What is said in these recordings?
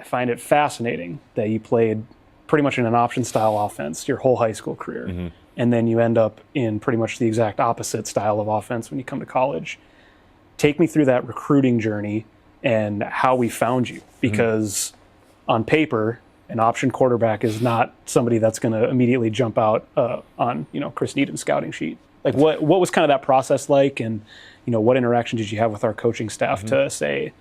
find it fascinating that you played pretty much in an option style offense your whole high school career. Mm-hmm. And then you end up in pretty much the exact opposite style of offense when you come to college. Take me through that recruiting journey and how we found you, because on paper, an option quarterback is not somebody that's going to immediately jump out on Chris Needham's scouting sheet. Like what was kind of that process like, and what interaction did you have with our coaching staff to say,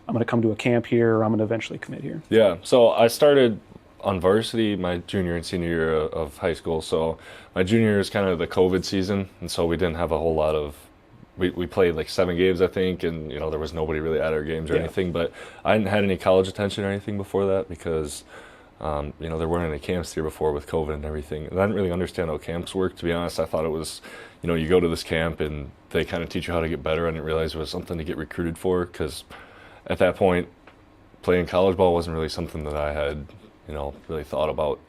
I'm going to come to a camp here, or I'm going to eventually commit here? Yeah, so I started on varsity my junior and senior year of high school. So my junior year is kind of the COVID season, and so we didn't have a whole lot of. We played like 7 games, I think, and there was nobody really at our games or anything. But I hadn't had any college attention or anything before that because there weren't any camps here before with COVID and everything. And I didn't really understand how camps work, to be honest. I thought it was, you go to this camp and they kind of teach you how to get better. I didn't realize it was something to get recruited for, because at that point, playing college ball wasn't really something that I had, really thought about.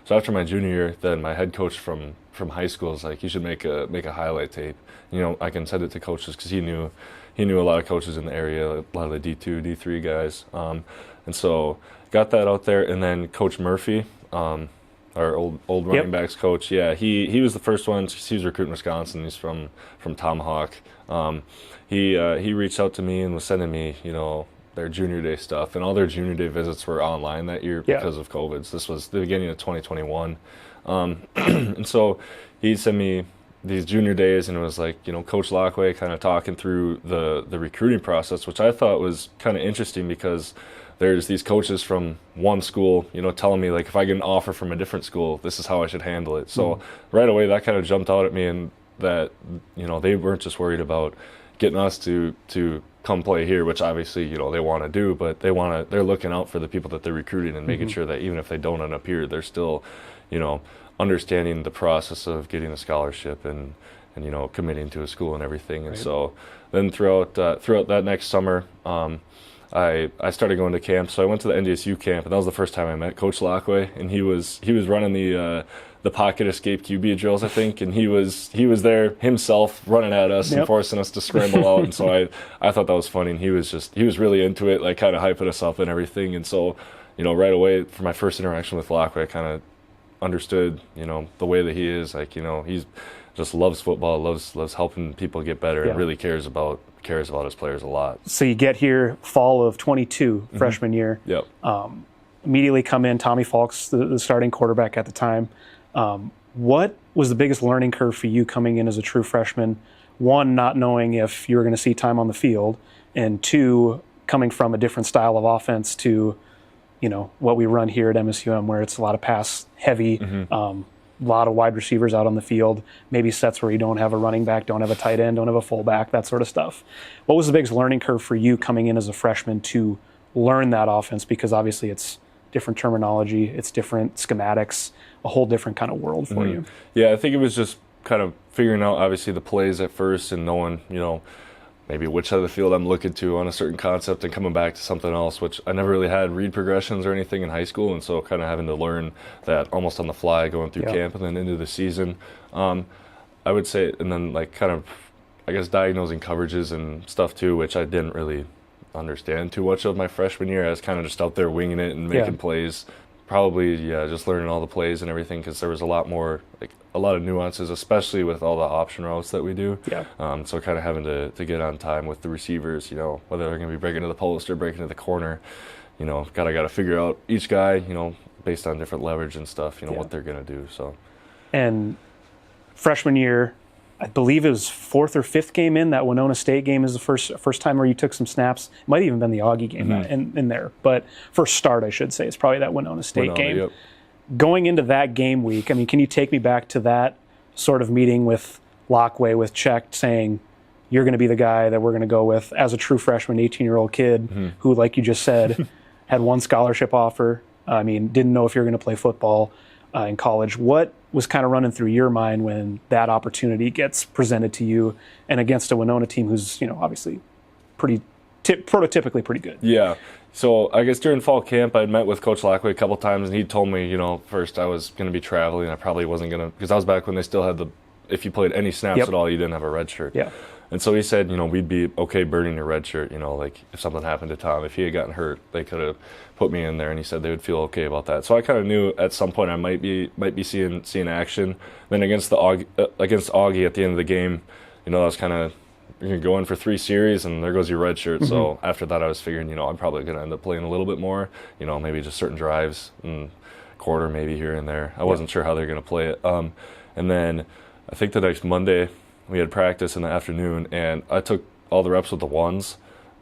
So after my junior year, then my head coach from high school was like, you should make a highlight tape. I can send it to coaches, because he knew a lot of coaches in the area, a lot of the D2, D3 guys. And so got that out there. And then Coach Murphy, our old running backs coach, he was the first one. He was recruiting Wisconsin. He's from Tomahawk. He reached out to me and was sending me, their junior day stuff, and all their junior day visits were online that year because of COVID. So this was the beginning of 2021. And so he sent me these junior days, and it was like, Coach Lockway kind of talking through the recruiting process, which I thought was kind of interesting, because there's these coaches from one school, telling me, like, if I get an offer from a different school, this is how I should handle it. So right away, that kind of jumped out at me, and that, they weren't just worried about getting us to come play here, which obviously, they want to do, but they're looking out for the people that they're recruiting and making sure that even if they don't end up here, they're still, understanding the process of getting a scholarship and committing to a school and everything. And so then throughout that next summer, I started going to camp. So I went to the NDSU camp, and that was the first time I met Coach Lockway, and he was running the pocket escape QB drills, I think, and he was there himself running at us and forcing us to scramble out. And so I thought that was funny, and he was really into it, like kind of hyping us up and everything. And so, right away for my first interaction with Lockway, I kind of understood, the way that he is, like, he's just loves football, loves helping people get better, and really cares about his players a lot. So you get here fall of 22, freshman year. Yep. Immediately come in, Tommy Falk's the starting quarterback at the time. What was the biggest learning curve for you coming in as a true freshman? One, not knowing if you were going to see time on the field, and two, coming from a different style of offense to, what we run here at MSUM, where it's a lot of pass heavy, a lot of wide receivers out on the field, maybe sets where you don't have a running back, don't have a tight end, don't have a fullback, that sort of stuff. What was the biggest learning curve for you coming in as a freshman to learn that offense? Because obviously it's different terminology, it's different schematics, a whole different kind of world for you. Yeah, I think it was just kind of figuring out, obviously, the plays at first and knowing, maybe which side of the field I'm looking to on a certain concept, and coming back to something else, which I never really had read progressions or anything in high school, and so kind of having to learn that almost on the fly going through camp and then into the season. I would say, and then like kind of, I guess, diagnosing coverages and stuff too, which I didn't really understand too much of my freshman year. I was kind of just out there winging it and making plays. Probably, just learning all the plays and everything, because there was a lot of nuances, especially with all the option routes that we do. So kind of having to get on time with the receivers, whether they're going to be breaking to the post or breaking to the corner, got to figure out each guy, based on different leverage and stuff, what they're going to do. So, and freshman year, I believe it was 4th or 5th game in. That Winona State game is the first time where you took some snaps. It might have even been the Augie game in there. But first start, I should say, is probably that Winona State game. Yep. Going into that game week, I mean, can you take me back to that sort of meeting with Lockway, with Czech, saying, you're going to be the guy that we're going to go with as a true freshman, 18-year-old kid who, like you just said, had one scholarship offer. I mean, didn't know if you were going to play football in college. What was kind of running through your mind when that opportunity gets presented to you, and against a Winona team who's, obviously prototypically pretty good? Yeah. So I guess during fall camp, I'd met with Coach Lockway a couple times, and he told me, first I was going to be traveling. I probably wasn't going to, because I was back when they still had if you played any snaps at all, you didn't have a red shirt. Yeah. And so he said, we'd be okay burning your red shirt, like if something happened to Tom, if he had gotten hurt, they could have put me in there, and he said they would feel okay about that. So I kind of knew at some point I might be seeing action. Then against Augie at the end of the game, that was kind of, you're going to go in for 3 series, and there goes your red shirt. So after that, I was figuring, I'm probably going to end up playing a little bit more, maybe just certain drives and quarter maybe here and there. I wasn't sure how they're going to play it. And then I think the next Monday we had practice in the afternoon, and I took all the reps with the ones,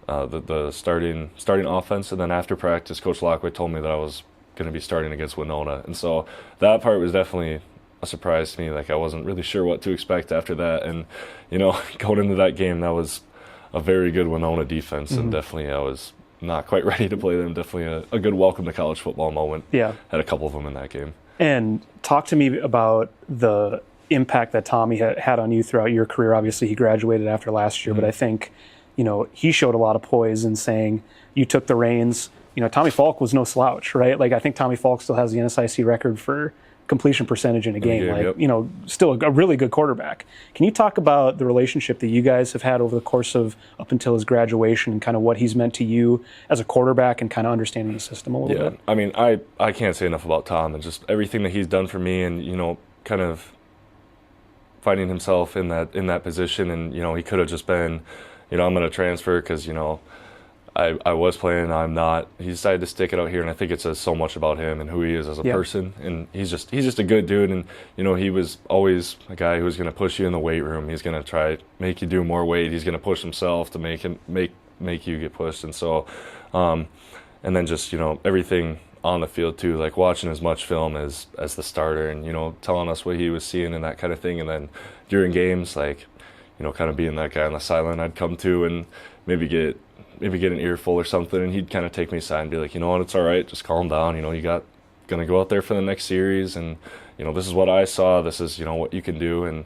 the starting offense. And then after practice, Coach Lockway told me that I was going to be starting against Winona. And so that part was definitely a surprise to me. Like, I wasn't really sure what to expect after that. And, going into that game, that was a very good Winona defense. And definitely I was not quite ready to play them. Definitely a good welcome to college football moment. Yeah. Had a couple of them in that game. And talk to me about the impact that Tommy had on you throughout your career. Obviously, he graduated after last year, but I think, he showed a lot of poise in saying you took the reins. Tommy Falk was no slouch, right? Like, I think Tommy Falk still has the NSIC record for completion percentage in a game. Still a really good quarterback. Can you talk about the relationship that you guys have had over the course of up until his graduation, and kind of what he's meant to you as a quarterback and kind of understanding the system a little bit? I mean, I can't say enough about Tom and just everything that he's done for me, and, kind of finding himself in that position. And, he could have just been, I'm going to transfer because, I was playing, I'm not. He decided to stick it out here, and I think it says so much about him and who he is as a person. And he's just a good dude. And he was always a guy who was going to push you in the weight room. He's going to try make you do more weight. He's going to push himself to make you get pushed. And so, and then just everything on the field too, like watching as much film as the starter, and telling us what he was seeing and that kind of thing. And then during games, like kind of being that guy on the sideline I'd come to and maybe get an earful or something, and he'd kind of take me aside and be like, what, it's all right, just calm down, you gonna go out there for the next series, and this is what I saw, this is what you can do. And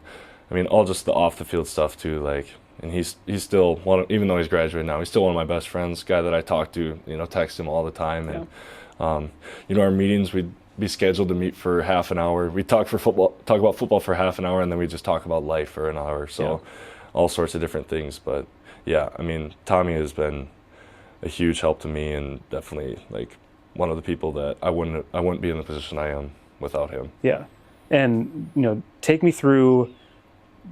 I mean, all just the off the field stuff too, like, and he's still even though he's graduated now, he's still one of my best friends, guy that I talk to, text him all the time. And our meetings, we'd be scheduled to meet for half an hour. We'd talk about football for half an hour, and then we just talk about life for an hour. So all sorts of different things. But yeah, I mean, Tommy has been a huge help to me, and definitely like one of the people that I wouldn't be in the position I am without him. Yeah. And take me through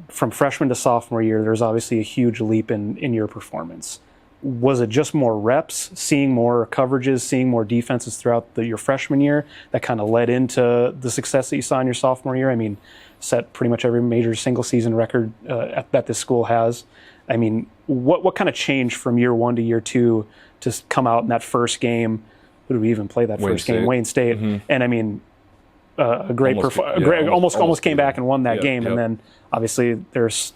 from freshman to sophomore year. There's obviously a huge leap in your performance. Was it just more reps, seeing more coverages, seeing more defenses throughout your freshman year that kind of led into the success that you saw in your sophomore year? I mean, set pretty much every major single season record that this school has. I mean, what kind of changed from year one to year two to come out in that first game? Who did we even play that first game? Wayne State. And I mean, a great almost came back and won that game. And then obviously there's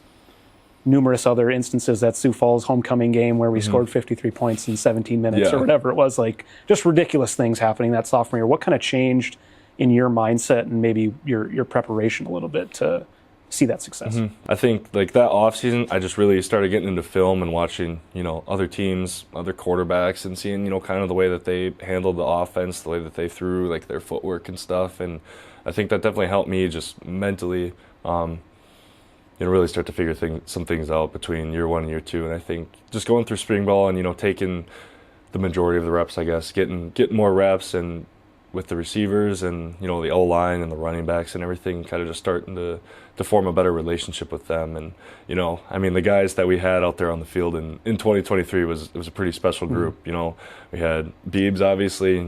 numerous other instances, that Sioux Falls homecoming game where we scored 53 points in 17 minutes or whatever it was, like just ridiculous things happening that sophomore year. What kind of changed in your mindset and maybe your preparation a little bit to see that success? I think like that off season, I just really started getting into film and watching, other teams, other quarterbacks, and seeing, kind of the way that they handled the offense, the way that they threw, like their footwork and stuff. And I think that definitely helped me just mentally, really start to figure some things out between year one and year two. And I think just going through spring ball and, taking the majority of the reps, I guess, getting more reps and with the receivers and, the O-line and the running backs and everything, kind of just starting to form a better relationship with them. And, I mean, the guys that we had out there on the field in 2023 it was a pretty special group. We had Beebs, obviously,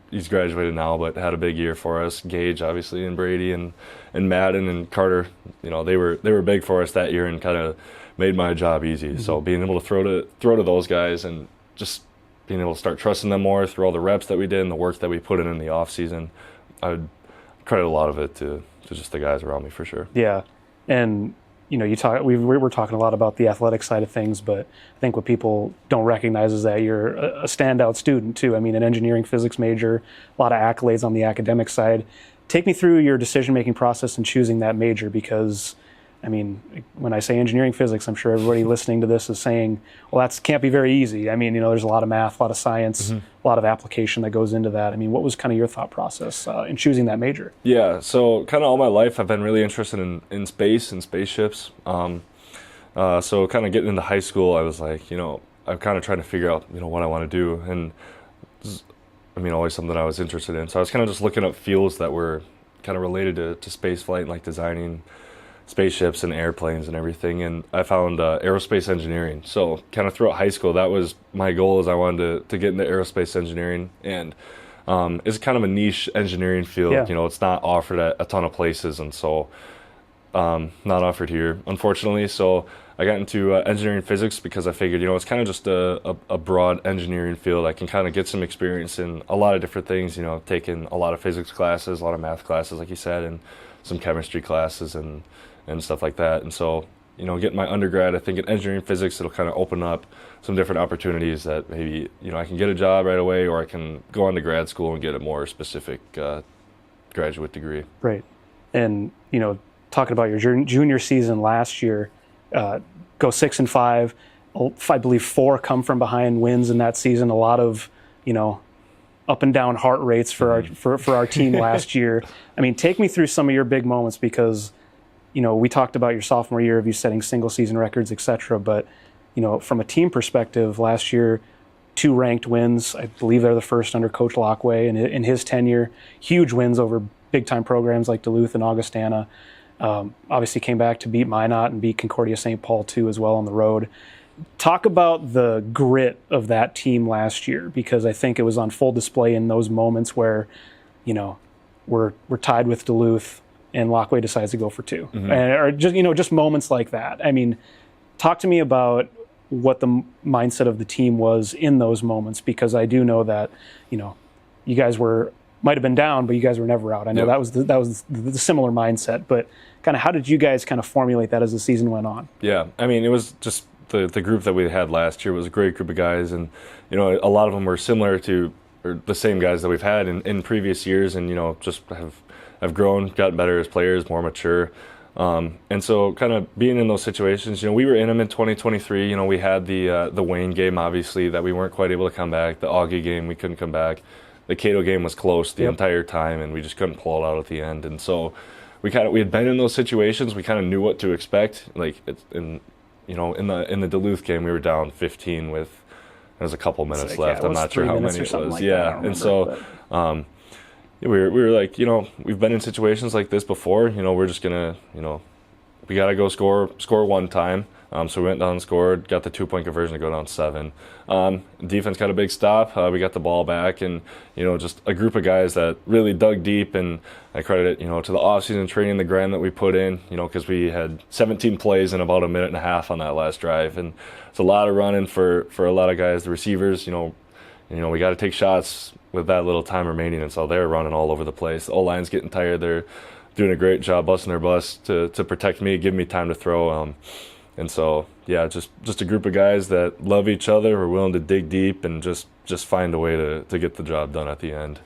he's graduated now, but had a big year for us. Gage, obviously, and Brady and Madden and Carter, they were big for us that year and kind of made my job easy. So being able to throw to those guys and just being able to start trusting them more through all the reps that we did and the work that we put in the off season, I would credit a lot of it to just the guys around me for sure. Yeah, and we were talking a lot about the athletic side of things, but I think what people don't recognize is that you're a standout student too. I mean, an engineering physics major, a lot of accolades on the academic side. Take me through your decision-making process in choosing that major, because, I mean, when I say engineering physics, I'm sure everybody listening to this is saying, well, that can't be very easy. I mean, there's a lot of math, a lot of science, a lot of application that goes into that. I mean, what was kind of your thought process in choosing that major? Yeah, so kind of all my life I've been really interested in space and spaceships. So kind of getting into high school, I was like, I'm kind of trying to figure out, what I want to do. And always something I was interested in. So I was kind of just looking up fields that were kind of related to space flight, like designing spaceships and airplanes and everything. And I found aerospace engineering. So kind of throughout high school, that was my goal, is I wanted to get into aerospace engineering. And it's kind of a niche engineering field. Yeah. It's not offered at a ton of places. And so not offered here, unfortunately. So I got into engineering physics because I figured, it's kind of just a broad engineering field. I can kind of get some experience in a lot of different things, taking a lot of physics classes, a lot of math classes, like you said, and some chemistry classes and stuff like that. And so, getting my undergrad, I think in engineering physics, it'll kind of open up some different opportunities that maybe, I can get a job right away, or I can go on to grad school and get a more specific graduate degree. Right. And, talking about your junior season last year, go 6-5. I believe 4 come from behind wins in that season. A lot of, up and down heart rates for our team last year. Take me through some of your big moments, because, we talked about your sophomore year of you setting single season records, etc. But, from a team perspective, last year, 2 ranked wins. I believe they're the first under Coach Lockway in his tenure. Huge wins over big time programs like Duluth and Augustana. Obviously came back to beat Minot and beat Concordia St. Paul too as well on the road. Talk about the grit of that team last year, because I think it was on full display in those moments where, we're tied with Duluth and Lockway decides to go for 2. Mm-hmm. Or just moments like that. Talk to me about what the mindset of the team was in those moments, because I do know that, you guys might have been down, but you guys were never out. I know that was the similar mindset, but kind of how did you guys kind of formulate that as the season went on? Yeah, it was just the group that we had last year was a great group of guys, and a lot of them were similar to, or the same guys that we've had in previous years, and just have grown, gotten better as players, more mature. And so kind of being in those situations, we were in them in 2023. We had the Wayne game, obviously, that we weren't quite able to come back. The Augie game, we couldn't come back. The Cato game was close the entire time, and we just couldn't pull it out at the end. And so we had been in those situations. We kind of knew what to expect. Like in the Duluth game, we were down 15 with there was a couple minutes left. I'm not sure how many it was. And so we were like, we've been in situations like this before. We're just gonna, we gotta go score one time. So we went down and scored, got the 2-point conversion to go down 7. Defense got a big stop. We got the ball back, and just a group of guys that really dug deep. And I credit it, to the off-season training, the grind that we put in, because we had 17 plays in about a minute and a half on that last drive, and it's a lot of running for a lot of guys. The receivers, we got to take shots with that little time remaining, and so they're running all over the place. The O-line's getting tired. They're doing a great job busting their butts to protect me, give me time to throw. And so, just a group of guys that love each other, are willing to dig deep, and just find a way to get the job done at the end.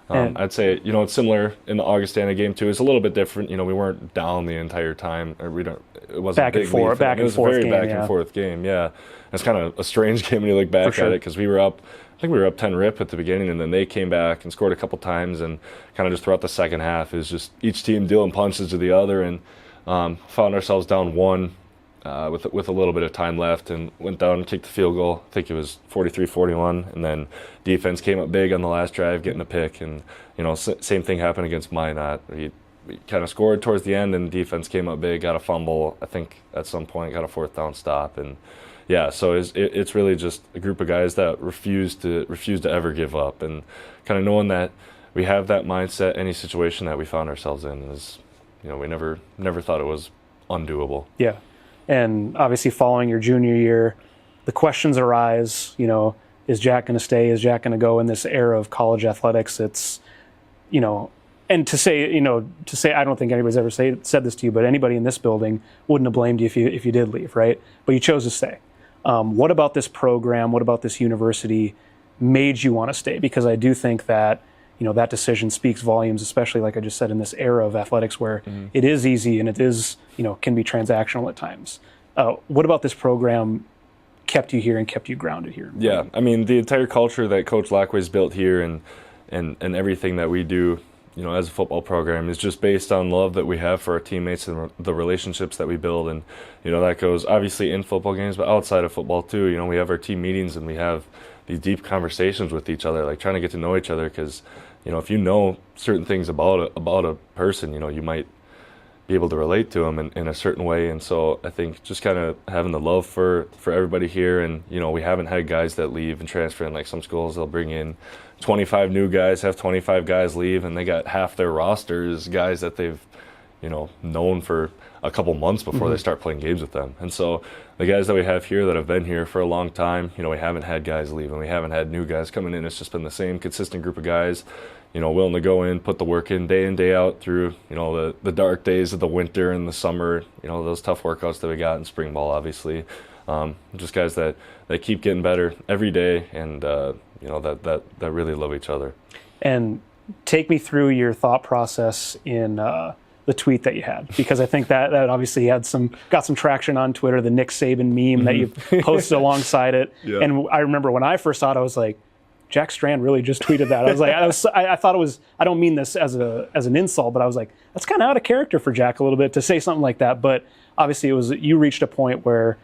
I'd say, it's similar in the Augustana game too. It's a little bit different. We weren't down the entire time, or it wasn't back and forth. It was a very back and forth game. Yeah, it's kind of a strange game when you look back at it, because we were up. I think we were up 10 rip at the beginning, and then they came back and scored a couple times, and kind of just throughout the second half is just each team dealing punches to the other, and found ourselves down 1. With a little bit of time left, and went down and kicked the field goal. I think it was 43-41, and then defense came up big on the last drive, getting a pick, and same thing happened against Minot. We kind of scored towards the end, and defense came up big, got a fumble. I think at some point got a 4th down stop, and so it's really just a group of guys that refuse to ever give up, and kind of knowing that we have that mindset. Any situation that we found ourselves in is, we never thought it was undoable. Yeah. And obviously following your junior year, the questions arise, is Jack going to stay? Is Jack going to go in this era of college athletics? It's, and to say, I don't think anybody's ever said this to you, but anybody in this building wouldn't have blamed you if you did leave, right? But you chose to stay. What about this program? What about this university made you want to stay? Because I do think that, that decision speaks volumes, especially like I just said, in this era of athletics where it is easy and it is, can be transactional at times. What about this program kept you here and kept you grounded here? Yeah, the entire culture that Coach Lockway's built here, and everything that we do, as a football program is just based on love that we have for our teammates and the relationships that we build. And, that goes obviously in football games, but outside of football too. We have our team meetings and we have these deep conversations with each other, like trying to get to know each other. Because, if you know certain things about a person, you might be able to relate to them in a certain way. And so I think just kind of having the love for everybody here. And, we haven't had guys that leave and transfer. And like some schools, they'll bring in 25 new guys, have 25 guys leave, and they got half their rosters guys that they've, known for a couple months before they start playing games with them. And so the guys that we have here that have been here for a long time, we haven't had guys leave and we haven't had new guys coming in. It's just been the same consistent group of guys, willing to go in, put the work in day out through, the dark days of the winter and the summer, those tough workouts that we got in spring ball, obviously. Just guys that keep getting better every day and, that really love each other. And take me through your thought process in the tweet that you had, because I think that obviously got some traction on Twitter, the Nick Saban meme that you posted alongside it. Yeah. And I remember when I first saw it, I was like, Jack Strand really just tweeted that. I was like, I thought it was, I don't mean this as an insult, but I was like, that's kind of out of character for Jack a little bit to say something like that. But obviously you reached a point where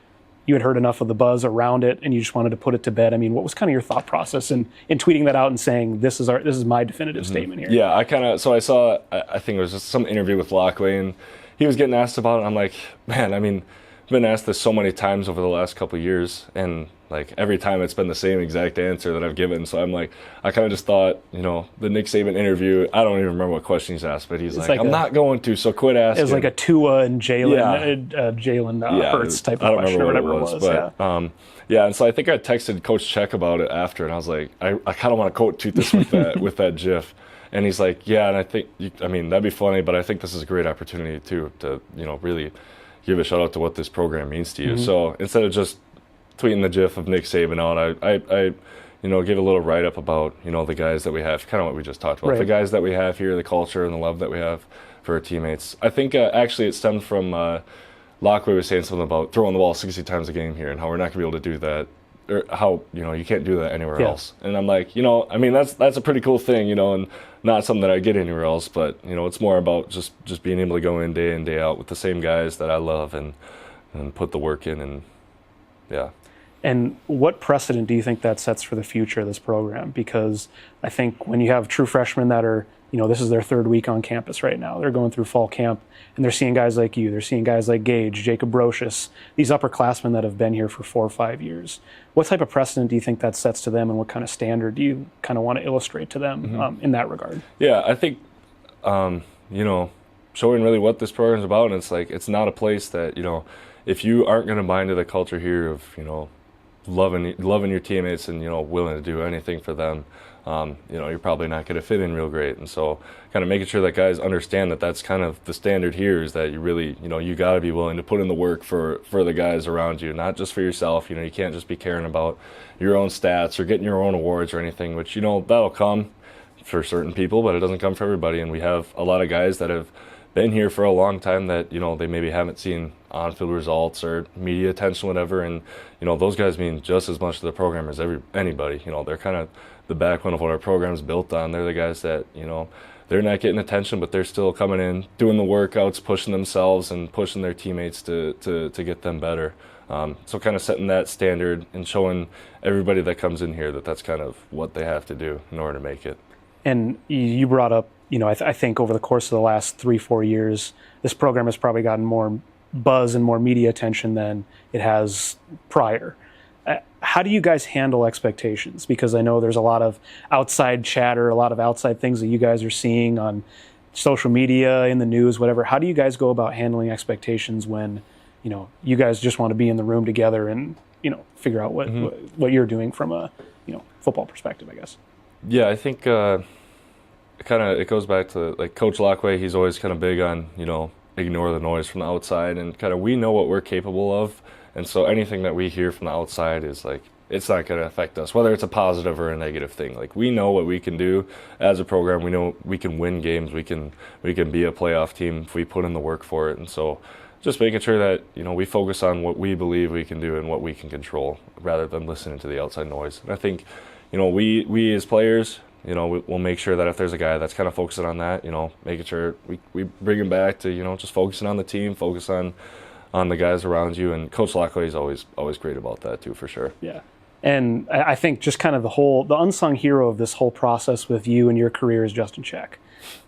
you had heard enough of the buzz around it and you just wanted to put it to bed. I mean, what was kind of your thought process in tweeting that out and saying, this is my definitive statement here? Yeah, I saw, I think it was just some interview with Lockway, and he was getting asked about it. And I'm like, man, I mean, I've been asked this so many times over the last couple of years, and like every time it's been the same exact answer that I've given. So I'm like, I kind of just thought, the Nick Saban interview, I don't even remember what question he's asked, but he's like I'm not going to, so quit asking. It was like a Tua and Jalen Hurts type of question or whatever it was. But, and so I think I texted Coach Check about it after, and I was like, I kind of want to quote tweet this with that with that GIF. And he's like, yeah, and I think, that'd be funny, but I think this is a great opportunity too to, really give a shout out to what this program means to you. So instead of just tweeting the GIF of Nick Saban out, I give a little write-up about, the guys that we have, kind of what we just talked about. Right. The guys that we have here, the culture and the love that we have for our teammates. I think actually it stemmed from Lockway was saying something about throwing the ball 60 times a game here and how we're not going to be able to do that, or how, you can't do that anywhere else. And I'm like, that's a pretty cool thing, and not something that I get anywhere else, but, it's more about just being able to go in day out with the same guys that I love and put the work in, and yeah. And what precedent do you think that sets for the future of this program? Because I think when you have true freshmen that are, this is their third week on campus right now. They're going through fall camp, and they're seeing guys like you. They're seeing guys like Gage, Jacob Brocious, these upperclassmen that have been here for 4 or 5 years. What type of precedent do you think that sets to them, and what kind of standard do you kind of want to illustrate to them in that regard? Yeah, I think, showing really what this program is about, and it's like, it's not a place that, if you aren't going to buy into the culture here of, loving your teammates and willing to do anything for them, you're probably not going to fit in real great. And so kind of making sure that guys understand that that's kind of the standard here, is that you really you got to be willing to put in the work for the guys around you, not just for yourself. You can't just be caring about your own stats or getting your own awards or anything, which that'll come for certain people, but it doesn't come for everybody. And we have a lot of guys that have been here for a long time that they maybe haven't seen on-field results or media attention, whatever, and those guys mean just as much to the program as anybody. They're kind of the backbone of what our program's built on. They're the guys that they're not getting attention, but they're still coming in, doing the workouts, pushing themselves and pushing their teammates to get them better. So kind of setting that standard and showing everybody that comes in here that that's kind of what they have to do in order to make it. And you brought up, I think over the course of the last 3-4 years, this program has probably gotten more buzz and more media attention than it has prior. How do you guys handle expectations? Because I know there's a lot of outside chatter, a lot of outside things that you guys are seeing on social media, in the news, whatever. How do you guys go about handling expectations when, you guys just want to be in the room together and, figure out what you're doing from a, football perspective, I guess? Yeah, I think it goes back to like Coach Lockway. He's always kind of big on, ignore the noise from the outside, and kind of we know what we're capable of. And so anything that we hear from the outside is like, it's not going to affect us, whether it's a positive or a negative thing. Like, we know what we can do as a program. We know we can win games. We can be a playoff team if we put in the work for it. And so just making sure that, we focus on what we believe we can do and what we can control rather than listening to the outside noise. And I think, we as players, we'll make sure that if there's a guy that's kind of focusing on that, making sure we bring him back to, just focusing on the team, focus on the guys around you. And Coach Lockley is always great about that too, for sure. Yeah. And I think just kind of the unsung hero of this whole process with you and your career is Justin Check.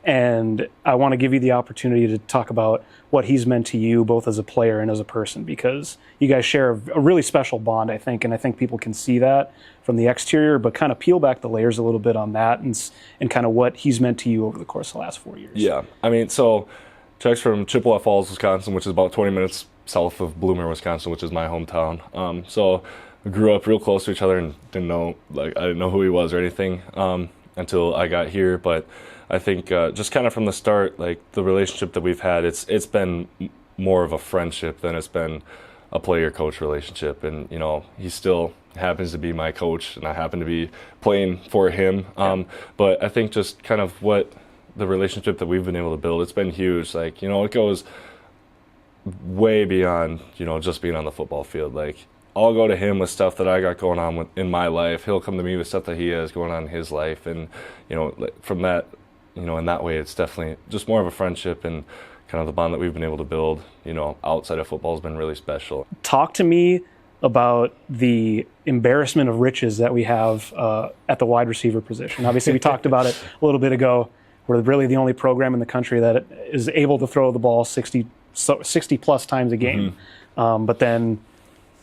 And I want to give you the opportunity to talk about what he's meant to you, both as a player and as a person, because you guys share a really special bond, I think, and I think people can see that from the exterior, but kind of peel back the layers a little bit on that and kind of what he's meant to you over the course of the last 4 years. Yeah. I mean, so Check's from Chippewa Falls, Wisconsin, which is about 20 minutes south of Bloomer, Wisconsin, which is my hometown. So we grew up real close to each other and I didn't know who he was or anything until I got here. But I think just kind of from the start, like the relationship that we've had, it's been more of a friendship than it's been a player-coach relationship. And, he still happens to be my coach and I happen to be playing for him. But I think just kind of what the relationship that we've been able to build, it's been huge. Like, it goes way beyond, just being on the football field. Like, I'll go to him with stuff that I got going on in my life. He'll come to me with stuff that he has going on in his life. And, from that, in that way, it's definitely just more of a friendship, and kind of the bond that we've been able to build, outside of football has been really special. Talk to me about the embarrassment of riches that we have at the wide receiver position. Obviously, we talked about it a little bit ago. We're really the only program in the country that is able to throw the ball 60 plus times a game. But then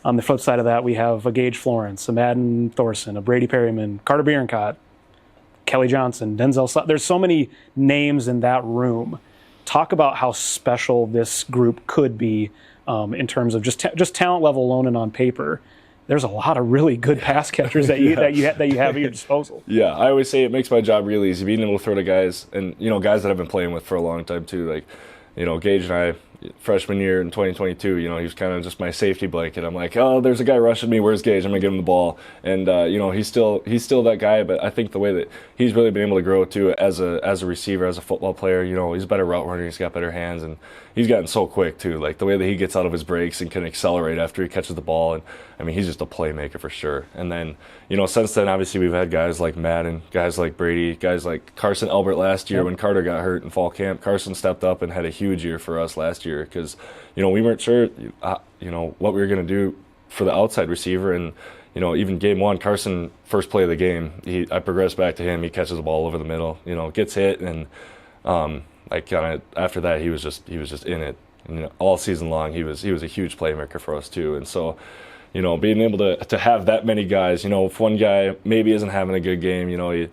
on the flip side of that, we have a Gage Florence, a Madden Thorson, a Brady Perryman, Carter Bierencott, Kelly Johnson, Denzel. There's so many names in that room. Talk about how special this group could be in terms of just talent level alone and on paper. There's a lot of really good pass catchers that you have at your disposal. Yeah, I always say it makes my job really easy, being able to throw to guys, and guys that I've been playing with for a long time too. Like, Gage and I, freshman year in 2022, he was kind of just my safety blanket. I'm like, oh, there's a guy rushing me. Where's Gage? I'm gonna give him the ball. And he's still that guy. But I think the way that he's really been able to grow too as a receiver, as a football player, he's a better route runner. He's got better hands, and he's gotten so quick too. Like the way that he gets out of his breaks and can accelerate after he catches the ball. And I mean, he's just a playmaker for sure. And then since then, obviously we've had guys like Madden, guys like Brady, guys like Carson Elbert last year when Carter got hurt in fall camp. Carson stepped up and had a huge year for us last year because we weren't sure what we were going to do for the outside receiver. And even game one, Carson, first play of the game, I progressed back to him. He catches the ball over the middle, gets hit, and after that he was just in it. And, all season long he was a huge playmaker for us too. And so being able to have that many guys, if one guy maybe isn't having a good game,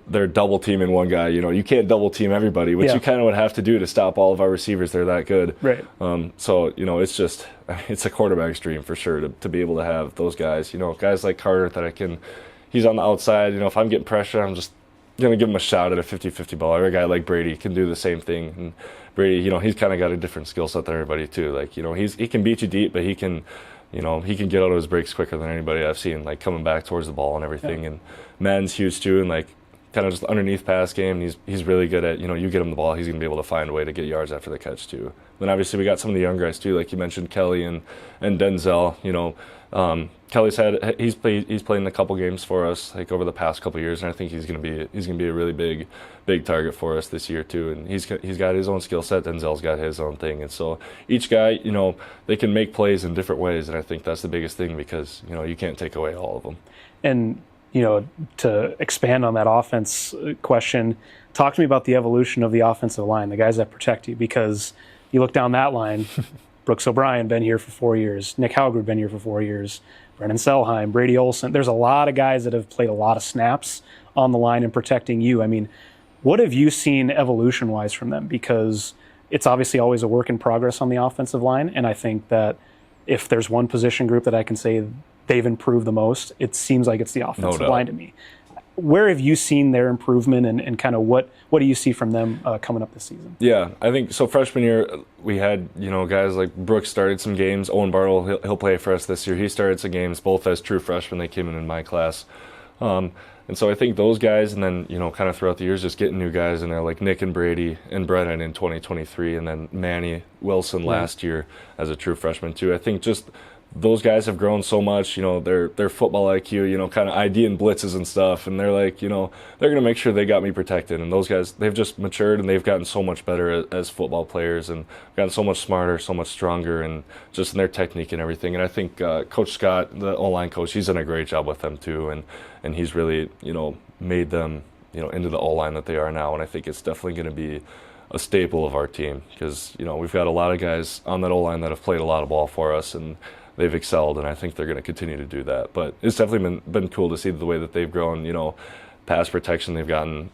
they're double teaming one guy. You can't double team everybody, which you kind of would have to do to stop all of our receivers. They're that good. Right. So it's a quarterback's dream for sure to be able to have those guys. Guys like Carter that he's on the outside. If I'm getting pressure, I'm just gonna give him a shot at a 50-50 ball. Or a guy like Brady can do the same thing. And Brady, he's kind of got a different skill set than everybody too. Like he can beat you deep, but he can get out of his breaks quicker than anybody I've seen. Like coming back towards the ball and everything. Yeah. And Madden's huge too, and kind of just underneath pass game. He's really good at, you get him the ball, he's going to be able to find a way to get yards after the catch too. Then obviously we got some of the young guys too, like you mentioned Kelly and Denzel. Kelly's he's playing a couple games for us over the past couple years, and I think he's going to be a really big target for us this year too. And he's got his own skill set. Denzel's got his own thing, and so each guy, they can make plays in different ways, and I think that's the biggest thing because you can't take away all of them. And to expand on that offense question, talk to me about the evolution of the offensive line, the guys that protect you, because you look down that line, Brooks O'Brien, been here for 4 years. Nick Hauger, been here for 4 years. Brennan Selheim, Brady Olson. There's a lot of guys that have played a lot of snaps on the line and protecting you. I mean, what have you seen evolution-wise from them? Because it's obviously always a work in progress on the offensive line, and I think that if there's one position group that I can say they've improved the most, it seems like it's the offensive line to me. Where have you seen their improvement, and kind of what do you see from them coming up this season? Yeah, I think so. Freshman year, we had guys like Brooks started some games. Owen Bartle, he'll play for us this year. He started some games, both as true freshmen. They came in my class, and so I think those guys, and then kind of throughout the years, just getting new guys in there like Nick and Brady and Brennan in 2023, and then Manny Wilson last year as a true freshman too. I think just those guys have grown so much, their football IQ, kind of ID and blitzes and stuff. And they're like, they're going to make sure they got me protected. And those guys, they've just matured and they've gotten so much better as football players and gotten so much smarter, so much stronger, and just in their technique and everything. And I think Coach Scott, the O-line coach, he's done a great job with them too. And he's really, made them, into the O-line that they are now. And I think it's definitely going to be a staple of our team because, we've got a lot of guys on that O-line that have played a lot of ball for us, and they've excelled, and I think they're going to continue to do that. But it's definitely been cool to see the way that they've grown. Pass protection, they've gotten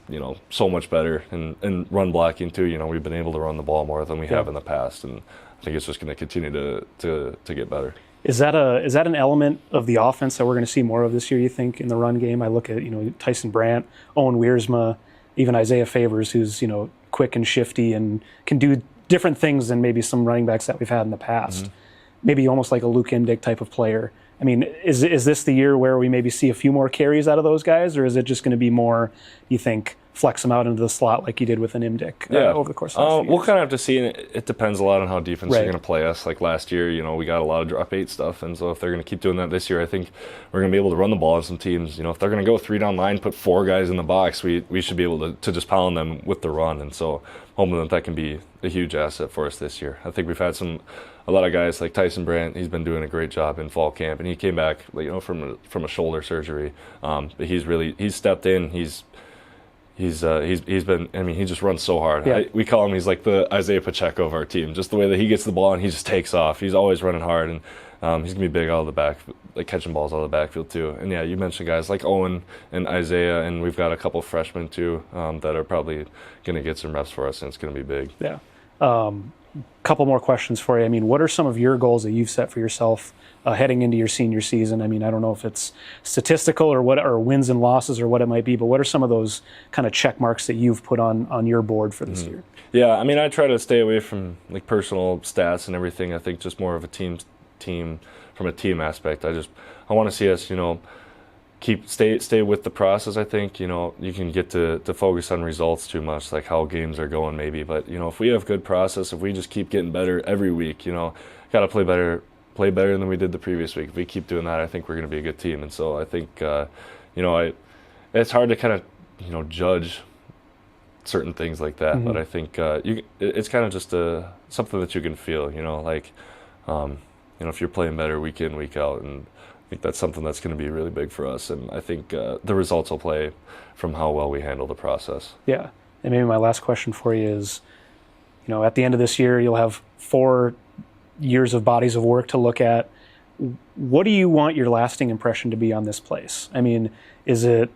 so much better, and run blocking too. We've been able to run the ball more than we have in the past, and I think it's just going to continue to get better. Is that an element of the offense that we're going to see more of this year, you think, in the run game? I look at Tyson Brandt, Owen Wiersma, even Isaiah Favors, who's quick and shifty and can do different things than maybe some running backs that we've had in the past. Mm-hmm. Maybe almost like a Luke Indig type of player. I mean, is this the year where we maybe see a few more carries out of those guys, or is it just going to be more, you think, flex them out into the slot like you did with an Indig over the course of the last few we'll years? Kind of have to see. It depends a lot on how defense are going to play us. Like last year, we got a lot of drop 8 stuff, and so if they're going to keep doing that this year, I think we're going to be able to run the ball on some teams. If they're going to go 3-down line, put 4 guys in the box, we should be able to just pound them with the run, and so hoping that can be a huge asset for us this year. I think we've had a lot of guys like Tyson Brandt. He's been doing a great job in fall camp, and he came back from a shoulder surgery. But he's stepped in. He's been. I mean, he just runs so hard. Yeah. We call him. He's like the Isaiah Pacheco of our team. Just the way that he gets the ball and he just takes off. He's always running hard, and he's gonna be big out of the back, like catching balls out of the backfield too. And yeah, you mentioned guys like Owen and Isaiah, and we've got a couple freshmen too that are probably gonna get some reps for us, and it's gonna be big. Yeah. Couple more questions for you. I mean, what are some of your goals that you've set for yourself heading into your senior season? I mean, I don't know if it's statistical or wins and losses or what it might be, but what are some of those kind of check marks that you've put on your board for this year? Yeah, I mean, I try to stay away from like personal stats and everything. I think just more of a team from a team aspect. I want to see us, stay with the process. I think you can get to focus on results too much, like how games are going maybe, but if we have good process, if we just keep getting better every week, got to play better than we did the previous week. If we keep doing that, I think we're going to be a good team. And so I think it's hard to kind of judge certain things like that, but I think it's kind of just something that you can feel, if you're playing better week in, week out, and I think that's something that's going to be really big for us, and I think the results will play from how well we handle the process. Yeah, and maybe my last question for you is, at the end of this year, you'll have 4 years of bodies of work to look at. What do you want your lasting impression to be on this place? I mean, is it,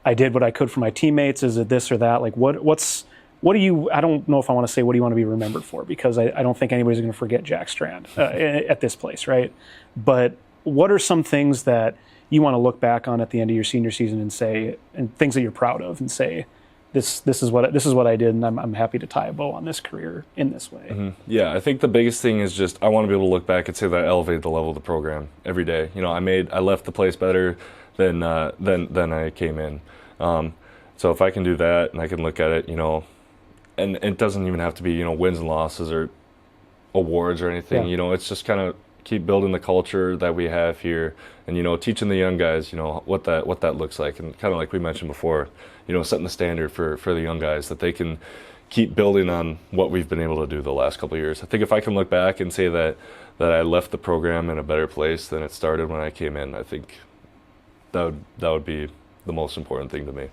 I did what I could for my teammates? Is it this or that? Like, what do you, I don't know if I want to say what do you want to be remembered for, because I don't think anybody's going to forget Jack Strand at this place, right? But what are some things that you want to look back on at the end of your senior season and say, and things that you're proud of and say, this is what I did, and I'm happy to tie a bow on this career in this way. Mm-hmm. Yeah, I think the biggest thing is just I want to be able to look back and say that I elevated the level of the program every day. I left the place better than I came in. So if I can do that and I can look at it, and it doesn't even have to be wins and losses or awards or anything. Yeah. It's just kind of keep building the culture that we have here, and teaching the young guys what that looks like, and kind of like we mentioned before, setting the standard for the young guys that they can keep building on what we've been able to do the last couple of years. I think if I can look back and say that I left the program in a better place than it started when I came in, I think that would be the most important thing to me.